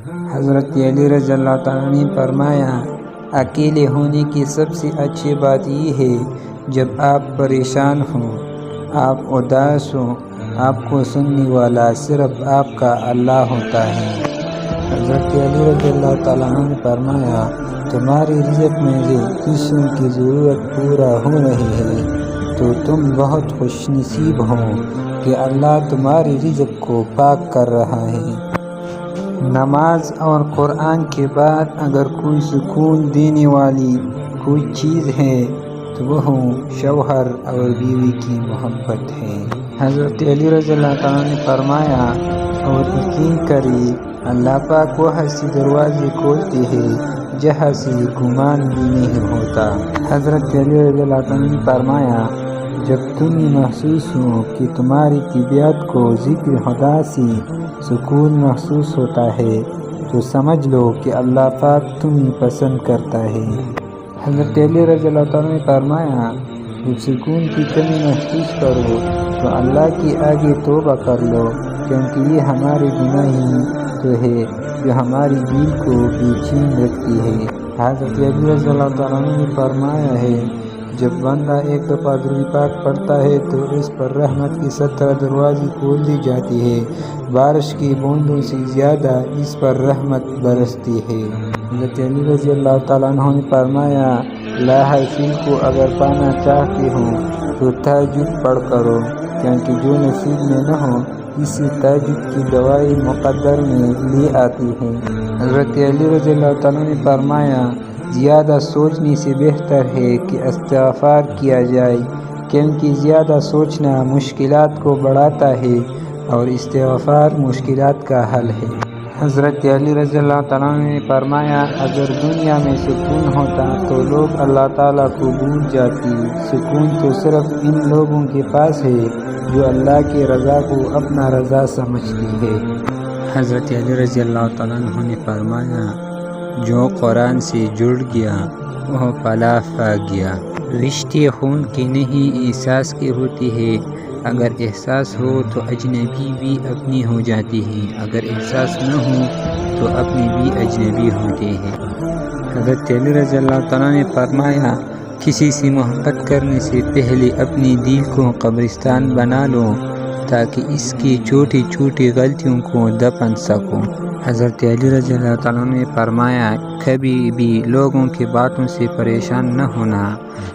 حضرت علی رضی اللہ تعالیٰ نے فرمایا، اکیلے ہونے کی سب سے اچھی بات یہ ہے جب آپ پریشان ہوں، آپ اداس ہوں، آپ کو سننے والا صرف آپ کا اللہ ہوتا ہے۔ حضرت علی رضی اللہ تعالیٰ نے فرمایا، تمہاری رزق میں سے دوسروں کی ضرورت پورا ہو رہی ہے تو تم بہت خوش نصیب ہو کہ اللہ تمہاری رزق کو پاک کر رہا ہے۔ نماز اور قرآن کے بعد اگر کوئی سکون دینے والی کوئی چیز ہے تو وہ شوہر اور بیوی کی محبت ہے۔ حضرت علی رضی اللہ تعالیٰ نے فرمایا، اور یقین کرے اللہ پاک وہ ایسے دروازے کھولتے ہیں جہاں سے گمان بھی نہیں ہوتا۔ حضرت علی رضی اللہ تعالیٰ نے فرمایا، جب تمہیں محسوس ہو کہ تمہاری طبیعت کو ذکر خدا سے سکون محسوس ہوتا ہے تو سمجھ لو کہ اللہ پاک تمہیں پسند کرتا ہے۔ حضرت علی رضی اللہ تعالیٰ نے فرمایا، جب سکون کی کمی محسوس کرو تو اللہ کے آگے توبہ کر لو، کیونکہ یہ ہمارے گناہ ہی تو ہے جو ہماری دل کو بے چین رکھتی ہے۔ حضرت علی رضی اللہ تعالیٰ نے فرمایا ہے، جب بندہ ایک دفعہ درود پاک پڑھتا ہے تو اس پر رحمت کی 17 دروازے کھول دی جاتی ہے، بارش کی بوندوں سے زیادہ اس پر رحمت برستی ہے۔ حضرت علی رضی اللہ تعالیٰ عنہ نے فرمایا، لا حاصل کو اگر پانا چاہتے ہو تو تہجد پڑھ کرو، کیونکہ جو نصیب میں نہ ہو اسی تہجد کی دوائی مقدر میں لے آتی ہے۔ حضرت علی رضی اللہ تعالیٰ نے فرمایا، زیادہ سوچنے سے بہتر ہے کہ استغفار کیا جائے، کیونکہ زیادہ سوچنا مشکلات کو بڑھاتا ہے اور استغفار مشکلات کا حل ہے۔ حضرت علی رضی اللہ تعالیٰ نے فرمایا، اگر دنیا میں سکون ہوتا تو لوگ اللہ تعالیٰ کو بھول جاتی۔ سکون تو صرف ان لوگوں کے پاس ہے جو اللہ کی رضا کو اپنا رضا سمجھتی ہے۔ حضرت علی رضی اللہ تعالیٰ نے فرمایا، جو قرآن سے جڑ گیا وہ فلاح پا گیا۔ رشتے خون کے نہیں احساس کے ہوتے ہیں، اگر احساس ہو تو اجنبی بھی اپنی ہو جاتی ہے، اگر احساس نہ ہو تو اپنے بھی اجنبی ہوتے ہیں۔ حضرت علی رضی اللہ تعالیٰ نے فرمایا، کسی سے محبت کرنے سے پہلے اپنے دل کو قبرستان بنا لو تاکہ اس کی چھوٹی چھوٹی غلطیوں کو دفن سکو۔ حضرت علی رضی اللہ تعالیٰ نے فرمایا، کبھی بھی لوگوں کی باتوں سے پریشان نہ ہونا،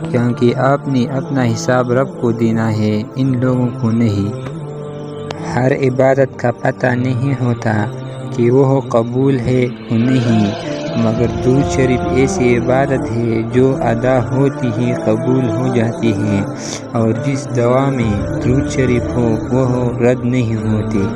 کیونکہ آپ نے اپنا حساب رب کو دینا ہے، ان لوگوں کو نہیں۔ ہر عبادت کا پتہ نہیں ہوتا کہ وہ قبول ہے یا نہیں، مگر درود شریف ایسی عبادت ہے جو ادا ہوتی ہی قبول ہو جاتی ہے، اور جس دعا میں درود شریف ہو وہ رد نہیں ہوتی۔